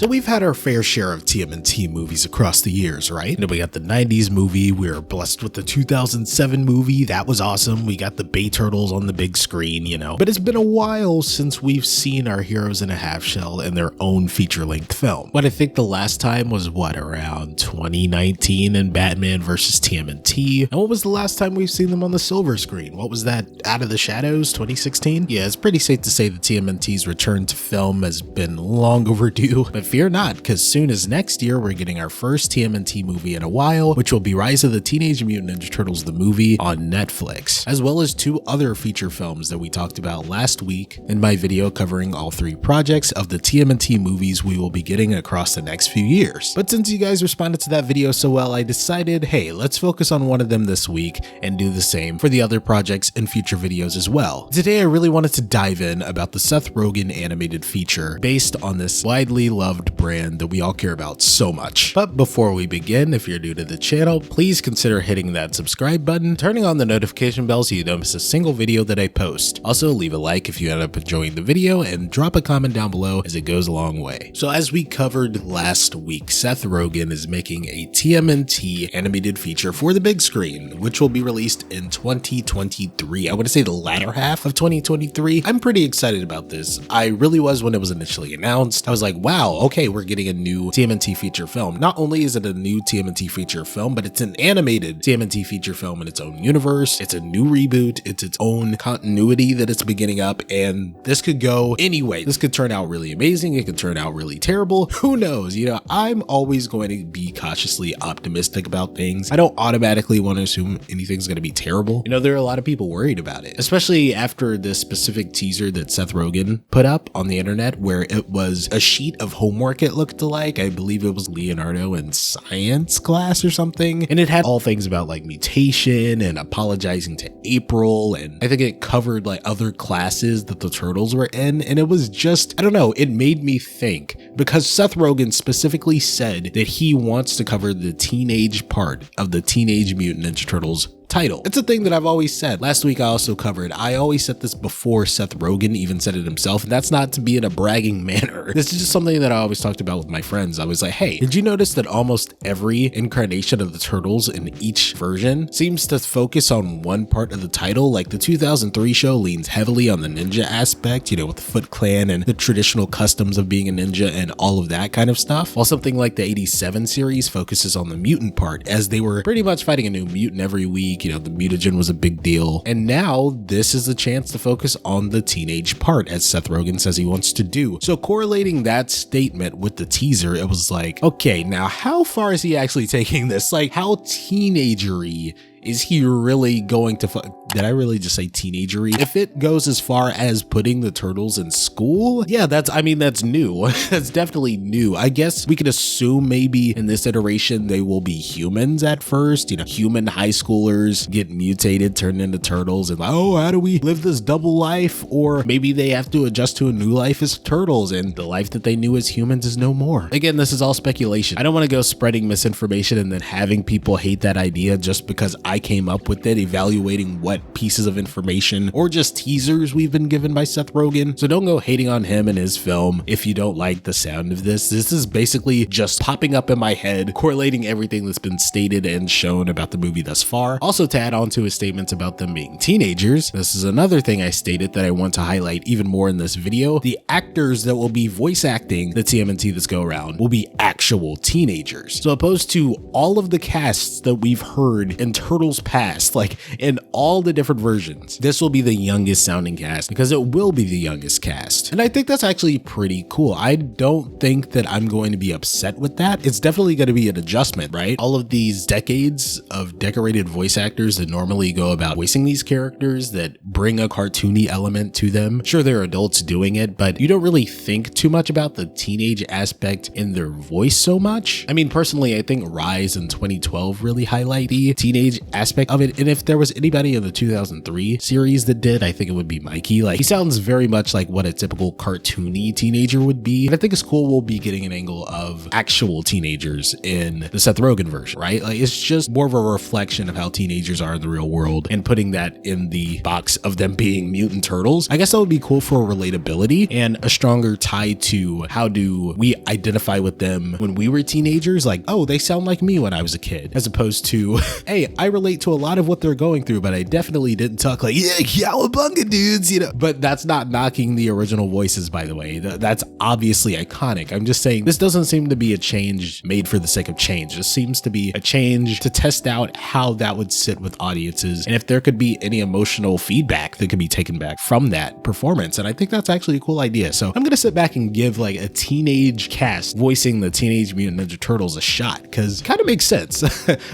So we've had our fair share of TMNT movies across the years, right? And we got the 90s movie, we were blessed with the 2007 movie, that was awesome. We got the Bay Turtles on the big screen, you know. But it's been a while since we've seen our heroes in a half shell in their own feature-length film. But I think the last time was around 2019 in Batman vs. TMNT. And what was the last time we've seen them on the silver screen? What was that, Out of the Shadows, 2016? Yeah, it's pretty safe to say that TMNT's return to film has been long overdue, but fear not, because soon as next year, we're getting our first TMNT movie in a while, which will be Rise of the Teenage Mutant Ninja Turtles the movie on Netflix, as well as 2 other feature films that we talked about last week in my video covering all 3 projects of the TMNT movies we will be getting across the next few years. But since you guys responded to that video so well, I decided, hey, let's focus on one of them this week and do the same for the other projects and future videos as well. Today, I really wanted to dive in about the Seth Rogen animated feature based on this widely loved brand that we all care about so much. But before we begin, if you're new to the channel, please consider hitting that subscribe button, turning on the notification bell so you don't miss a single video that I post. Also, leave a like if you end up enjoying the video and drop a comment down below as it goes a long way. So as we covered last week, Seth Rogen is making a TMNT animated feature for the big screen, which will be released in 2023. I want to say the latter half of 2023. I'm pretty excited about this. I really was when it was initially announced. I was like, wow, okay, we're getting a new TMNT feature film. Not only is it a new TMNT feature film, but it's an animated TMNT feature film in its own universe. It's a new reboot. It's its own continuity that it's beginning up, and this could go anyway. This could turn out really amazing. It could turn out really terrible. Who knows? You know, I'm always going to be cautiously optimistic about things. I don't automatically want to assume anything's going to be terrible. You know, there are a lot of people worried about it, especially after this specific teaser that Seth Rogen put up on the internet where it was a sheet of homework it looked like. I believe it was Leonardo in science class or something. And it had all things about like mutation and apologizing to April. And I think it covered like other classes that the Turtles were in. And it was just, I don't know, it made me think, because Seth Rogen specifically said that he wants to cover the teenage part of the Teenage Mutant Ninja Turtles title. It's a thing that I've always said. Last week I also covered, I always said this before Seth Rogen even said it himself, and that's not to be in a bragging manner. This is just something that I always talked about with my friends. I was like, hey, did you notice that almost every incarnation of the Turtles in each version seems to focus on one part of the title? Like the 2003 show leans heavily on the ninja aspect, you know, with the Foot Clan and the traditional customs of being a ninja and all of that kind of stuff, while something like the 87 series focuses on the mutant part, as they were pretty much fighting a new mutant every week. You know, the mutagen was a big deal. And now this is a chance to focus on the teenage part, as Seth Rogen says he wants to do. So correlating that statement with the teaser, it was like, okay, now how far is he actually taking this? Like, how teenagery is he really going to did I really just say teenagery? If it goes as far as putting the Turtles in school, yeah, that's new. That's definitely new. I guess we could assume maybe in this iteration they will be humans at first, you know, human high schoolers get mutated, turned into turtles, and like, oh, how do we live this double life? Or maybe they have to adjust to a new life as turtles, and the life that they knew as humans is no more. Again, this is all speculation. I don't want to go spreading misinformation and then having people hate that idea just because I came up with it, evaluating what pieces of information or just teasers we've been given by Seth Rogen. So don't go hating on him and his film if you don't like the sound of this. This is basically just popping up in my head, correlating everything that's been stated and shown about the movie thus far. Also, to add on to his statements about them being teenagers, this is another thing I stated that I want to highlight even more in this video. The actors that will be voice acting the TMNT this go around will be actual teenagers. So opposed to all of the casts that we've heard in Turtles past, like in all the different versions, this will be the youngest sounding cast because it will be the youngest cast. And I think that's actually pretty cool. I don't think that I'm going to be upset with that. It's definitely going to be an adjustment, right? All of these decades of decorated voice actors that normally go about voicing these characters that bring a cartoony element to them. Sure, they're adults doing it, but you don't really think too much about the teenage aspect in their voice so much. I mean, personally, I think Rise in 2012 really highlight the teenage aspect of it. And if there was anybody in the 2003 series that did, I think it would be Mikey. Like, he sounds very much like what a typical cartoony teenager would be. And I think it's cool we'll be getting an angle of actual teenagers in the Seth Rogen version, right? Like, it's just more of a reflection of how teenagers are in the real world and putting that in the box of them being mutant turtles. I guess that would be cool for relatability and a stronger tie to how do we identify with them when we were teenagers. Like, oh, they sound like me when I was a kid, as opposed to, hey, I relate to a lot of what they're going through, but I definitely didn't talk like, yeah, cowabunga dudes, you know. But that's not knocking the original voices, by the way. That's obviously iconic. I'm just saying this doesn't seem to be a change made for the sake of change. This seems to be a change to test out how that would sit with audiences and if there could be any emotional feedback that could be taken back from that performance. And I think that's actually a cool idea. So I'm gonna sit back and give like a teenage cast voicing the Teenage Mutant Ninja Turtles a shot, because it kind of makes sense.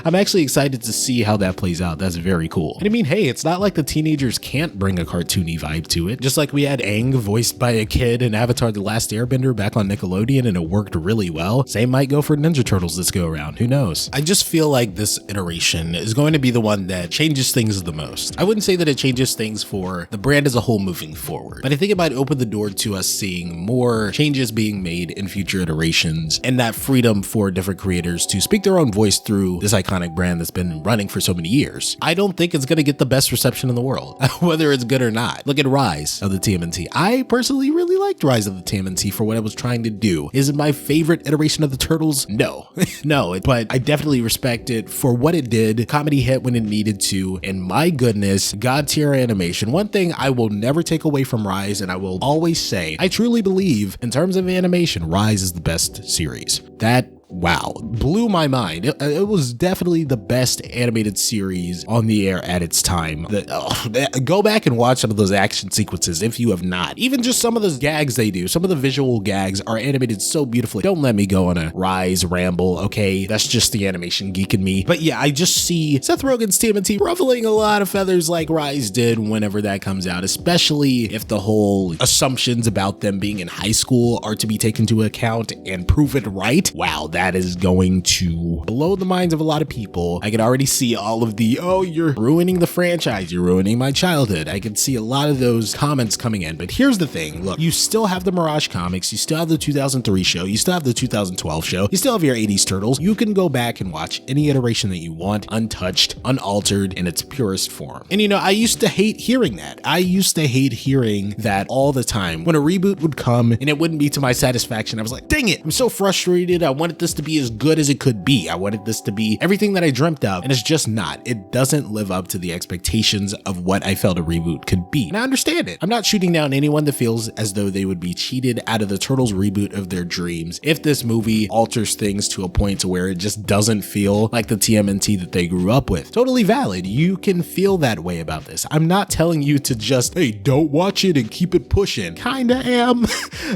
I'm actually excited to see how that plays out. That's very cool. And I mean, hey, it's not like the teenagers can't bring a cartoony vibe to it. Just like we had Aang voiced by a kid in Avatar: The Last Airbender back on Nickelodeon, and it worked really well. Same might go for Ninja Turtles this go around. Who knows? I just feel like this iteration is going to be the one that changes things the most. I wouldn't say that it changes things for the brand as a whole moving forward, but I think it might open the door to us seeing more changes being made in future iterations and that freedom for different creators to speak their own voice through this iconic brand that's been running for so many years. I don't think it's going to get the best reception in the world, whether it's good or not. Look at Rise of the TMNT. I personally really liked Rise of the TMNT for what it was trying to do. Is it my favorite iteration of the Turtles? No. No, but I definitely respect it for what it did. Comedy hit when it needed to, and my goodness, god tier animation. One thing I will never take away from Rise, and I will always say, I truly believe in terms of animation, Rise is the best series. That, wow, blew my mind. It was definitely the best animated series on the air at its time. Go back and watch some of those action sequences if you have not. Even just some of those gags they do, some of the visual gags are animated so beautifully. Don't let me go on a Rise ramble, okay? That's just the animation geek in me. But yeah, I just see Seth Rogen's TMNT ruffling a lot of feathers like Rise did whenever that comes out, especially if the whole assumptions about them being in high school are to be taken into account and prove it right. Wow, that is going to blow the minds of a lot of people. I can already see all of the, oh, you're ruining the franchise, you're ruining my childhood. I can see a lot of those comments coming in. But here's the thing, look, you still have the Mirage comics, you still have the 2003 show, you still have the 2012 show, you still have your 80s Turtles. You can go back and watch any iteration that you want, untouched, unaltered, in its purest form. And you know, I used to hate hearing that. I used to hate hearing that all the time. When a reboot would come and it wouldn't be to my satisfaction, I was like, dang it, I'm so frustrated. I wanted this to be as good as it could be. I wanted this to be everything that I dreamt of, and it's just not. It doesn't live up to the expectations of what I felt a reboot could be. And I understand it. I'm not shooting down anyone that feels as though they would be cheated out of the Turtles reboot of their dreams if this movie alters things to a point to where it just doesn't feel like the TMNT that they grew up with. Totally valid. You can feel that way about this. I'm not telling you to just, hey, don't watch it and keep it pushing. Kinda am.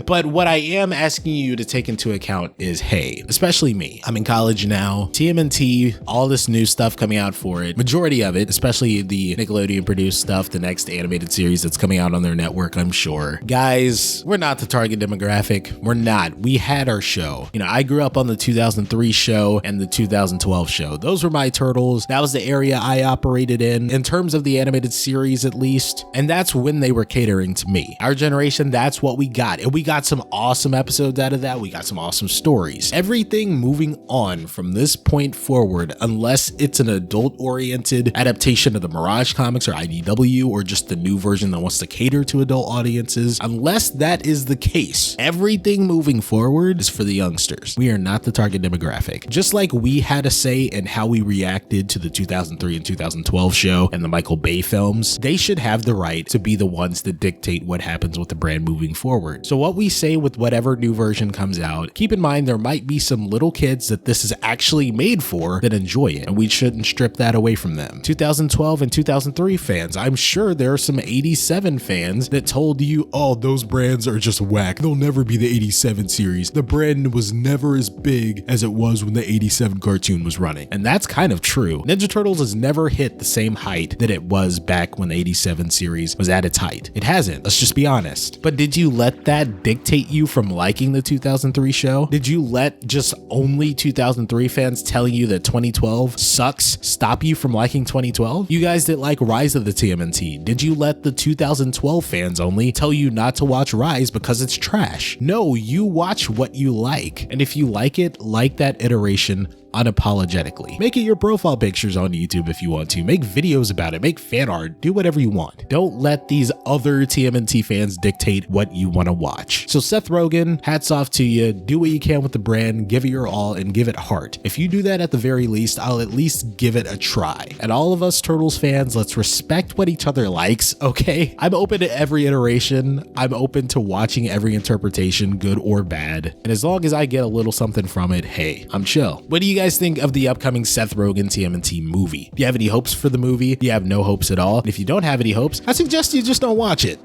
But what I am asking you to take into account is, hey, especially me, I'm in college now. TMNT, all this new stuff coming out for it. Majority of it, especially the Nickelodeon produced stuff, the next animated series that's coming out on their network, I'm sure. Guys, we're not the target demographic. We're not. We had our show. You know, I grew up on the 2003 show and the 2012 show. Those were my Turtles. That was the area I operated in terms of the animated series at least. And that's when they were catering to me. Our generation, that's what we got. And we got some awesome episodes out of that. We got some awesome stories. Everything moving on from this point forward, unless it's an adult-oriented adaptation of the Mirage comics or IDW or just the new version that wants to cater to adult audiences, unless that is the case, everything moving forward is for the youngsters. We are not the target demographic. Just like we had a say in how we reacted to the 2003 and 2012 show and the Michael Bay films, they should have the right to be the ones that dictate what happens with the brand moving forward. So what we say with whatever new version comes out, keep in mind there might be some little kids that this is actually made for that enjoy it, and we shouldn't strip that away from them. 2012 and 2003 fans, I'm sure there are some 87 fans that told you, oh, those brands are just whack. They'll never be the 87 series. The brand was never as big as it was when the 87 cartoon was running. And that's kind of true. Ninja Turtles has never hit the same height that it was back when the 87 series was at its height. It hasn't. Let's just be honest. But did you let that dictate you from liking the 2003 show? Did you let just just only 2003 fans telling you that 2012 sucks stop you from liking 2012? You guys that like Rise of the TMNT, did you let the 2012 fans only tell you not to watch Rise because it's trash? No, you watch what you like. And if you like it, like that iteration unapologetically. Make it your profile pictures on YouTube if you want to. Make videos about it. Make fan art. Do whatever you want. Don't let these other TMNT fans dictate what you want to watch. So Seth Rogen, hats off to you. Do what you can with the brand. Give it your all and give it heart. If you do that at the very least, I'll at least give it a try. And all of us Turtles fans, let's respect what each other likes, okay? I'm open to every iteration. I'm open to watching every interpretation, good or bad. And as long as I get a little something from it, hey, I'm chill. What do you guys think of the upcoming Seth Rogen TMNT movie? Do you have any hopes for the movie? Do you have no hopes at all? And if you don't have any hopes, I suggest you just don't watch it.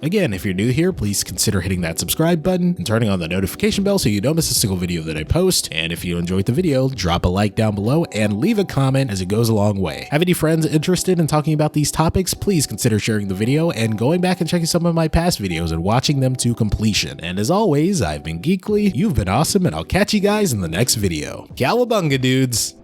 Again, if you're new here, please consider hitting that subscribe button and turning on the notification bell so you don't miss a single video that I post. And if you enjoyed the video, drop a like down below and leave a comment, as it goes a long way. Have any friends interested in talking about these topics? Please consider sharing the video and going back and checking some of my past videos and watching them to completion. And as always, I've been Geekly, you've been awesome, and I'll catch you guys in the next video. Cowabunga, dudes!